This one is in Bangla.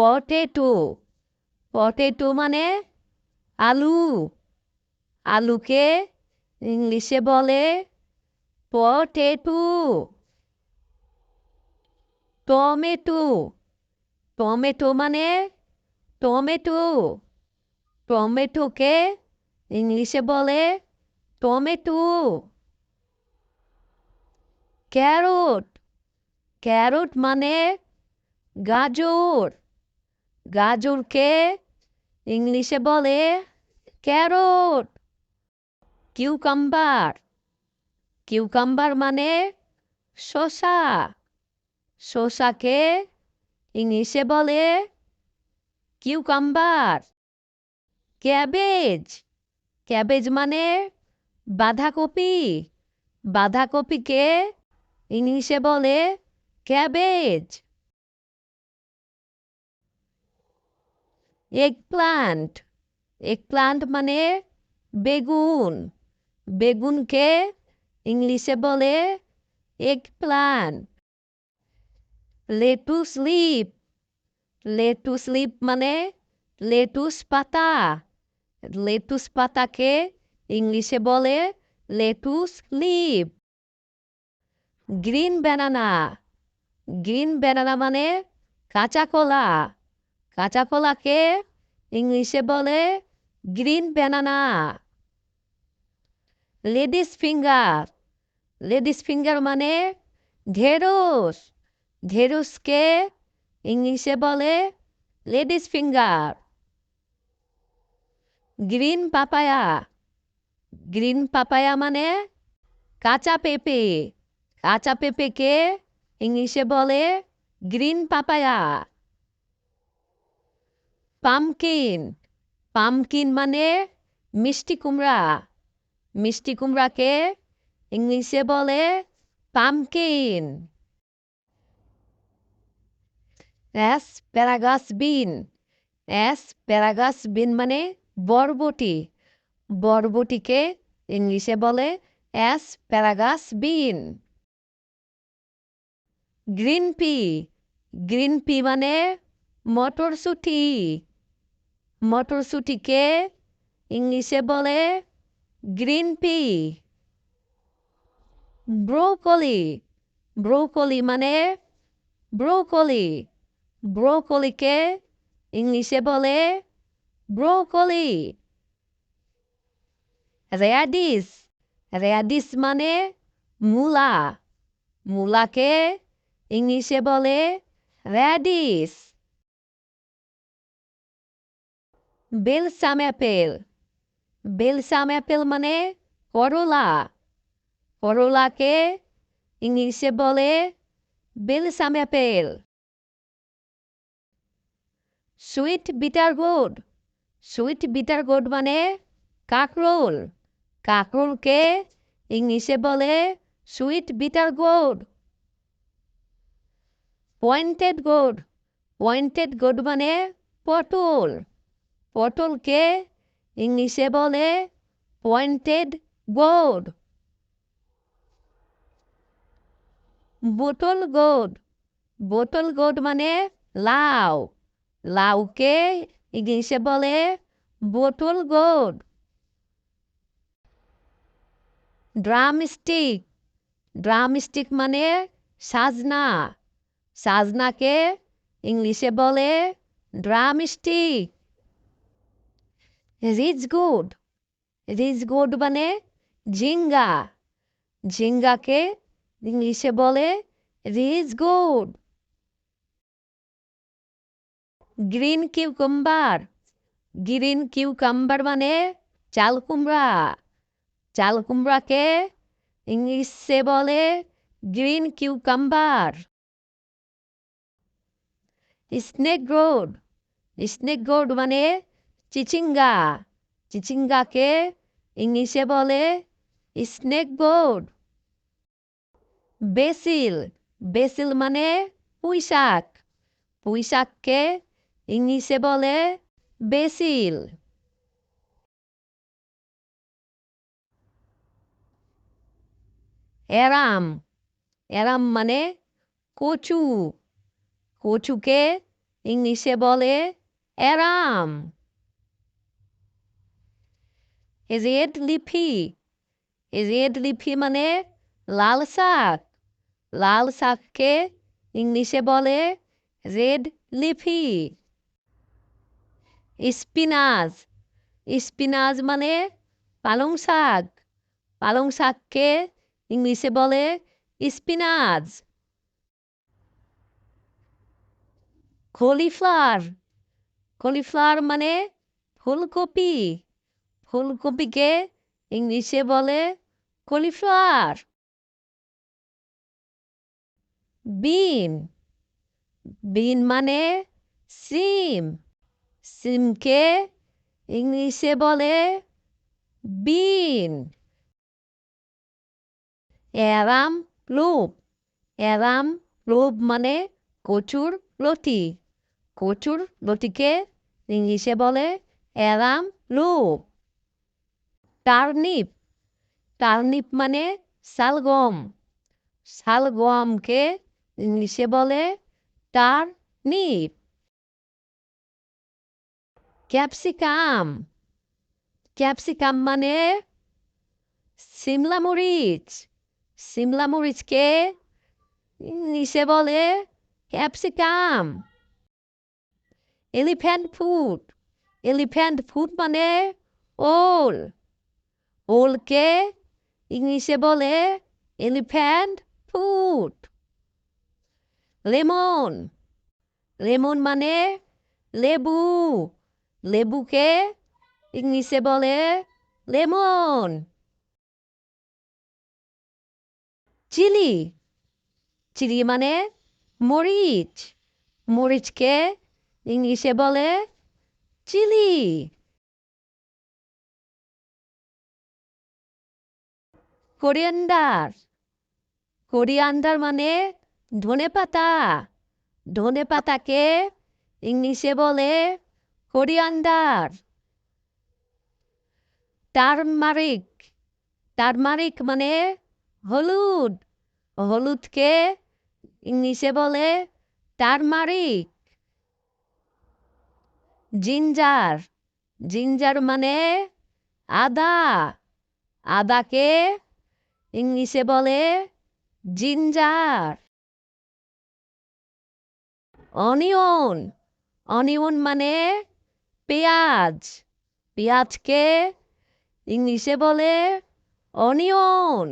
পটেটো পটেটো মানে আলু আলুকে ইংলিশে বলে পটেটো টমেটো টমেটো মানে টমেটো টমেটোকে ইংলিশে বলে টমেটো ক্যারট ক্যারট মানে গাজর গাজরকে ইংলিশে বলে ক্যারট কিউকাম্বার কিউকাম্বার মানে শসা শসাকে ইংলিশে বলে কিউকাম্বার ক্যাবেজ ক্যাবেজ মানে বাঁধাকপি বাঁধাকপিকে ইংলিশে বলে ক্যাবেজ এগপ্লান্ট এগপ্লান্ট মানে বেগুন বেগুনকে ইংলিশে বলে eggplant lettuce leaf lettuce leaf মানে লেটুস পাতা লেটুস পাতাকে ইংলিশে বলে lettuce leaf green banana green banana মানে কাঁচা কলা কাঁচা কলাকে ইংলিশে বলে গ্রিন ব্যানানা লেডিস ফিঙ্গার মানে ঢেঁড়স ঢেঁড়সকে ইংলিশে বলে লেডিস ফিঙ্গার গ্রিন পাপায়া মানে কাঁচা পেঁপে কাঁচা পেঁপেকে ইংলিশে বলে গ্রিন পাপায়া পামকিন মানে মিষ্টি কুমড়া মিষ্টি কুমড়াকে ইংলিশে বলে পামকিন অ্যাসপ্যারাগাস বিন মানে বরবটি বরবটিকে ইংলিশে বলে অ্যাসপ্যারাগাস বিন গ্রিন পি মানে মটরশুঁটি মটরশুঁটিকে ইংলিশে বলে গ্রিন পি ব্রোকলি মানে ব্রোকলিকে ইংলিশে বলে ব্রোকলি র্যাডিস মানে মূলাকে ইংলিশে বলে র্যাডিস বেলসাম অ্যাপেল মানে করলাকে ইংলিশে বলে বেলসাম অ্যাপেল সুইট বিটার গোড মানে কাঁকরোলকে ইংলিশে বলে সুইট বিটার গোড পয়েন্টেড গোড মানে পটলকে ইংলিশে বলে পয়েন্টেড গোড বোতল গোড মানে লাউকে ইংলিশে বলে বোতল গোড ড্রামস্টিক মানে সাজনাকে ইংলিশে বলে ড্রামস্টিক রিচ গুড মানে ঝিঙ্গাকে ইংলিশে বলে রিচ গুড গ্রিন কিউকাম্বার মানে চাল কুমড়াকে ইংলিশে বলে গ্রিন কিউকাম্বার স্নেক গোড মানে চিচিঙ্গাকে ইংলিশে বলে স্নেক গোড বেসিল মানে পুঁইশাককে ইংলিশে বলে বেসিল অ্যারাম মানে কচুকে ইংলিশে বলে arum. Red leafy, red leafy মানে লাল শাক, লাল শাককে ইংলিশে বলে রেড লিফি। স্পিনাচ, স্পিনাচ মানে পালং শাক, পালং শাককে ইংলিশে বলে স্পিনাচ। কলিফ্লাওয়ার, কলিফ্লাওয়ার মানে ফুলকপি, ফুলকপিকে ইংলিশে বলে কলিফ্লাওয়ার। বিন, বিন মানে সিম, সিমকে ইংলিশে বলে বিন। অ্যারাম লুপ, অ্যারাম লুপ মানে কচুর লতি, কচুর লতিকে ইংলিশে বলে অ্যারাম লুপ। টার্নিপ, টার্নিপ মানে শালগম, শালগমকে ইংলিশে বলে টার্নিপ। ক্যাপসিকাম, ক্যাপসিকাম মানে সিমলা মরিচ, সিমলা মরিচকে ইংলিশে বলে capsicum. Elephant food, elephant food মানে ওল, ওলকে ইংলিশে বলে এলিফ্যান্ট ফুড। লেমন, লেমন মানে লেবু, লেবুকে ইংলিশে বলে লেমন। চিলি, চিলি মানে মরিচ, মরিচকে ইংলিশে বলে চিলি। কোরিয়ান্ডার, কোরিয়ান্ডার মানে ধনেপাতা, ধনেপাতাকে ইংলিশে বলে কোরিয়ান্ডার। টারমারিক, টারমারিক মানে হলুদ, হলুদকে ইংলিশে বলে টারমারিক। জিঞ্জার, জিঞ্জার মানে আদা, আদাকে ইংলিশে বলে জিঞ্জার। অনিয়ন, অনিয়ন মানে পেঁয়াজ, পেঁয়াজকে ইংলিশে বলে অনিয়ন।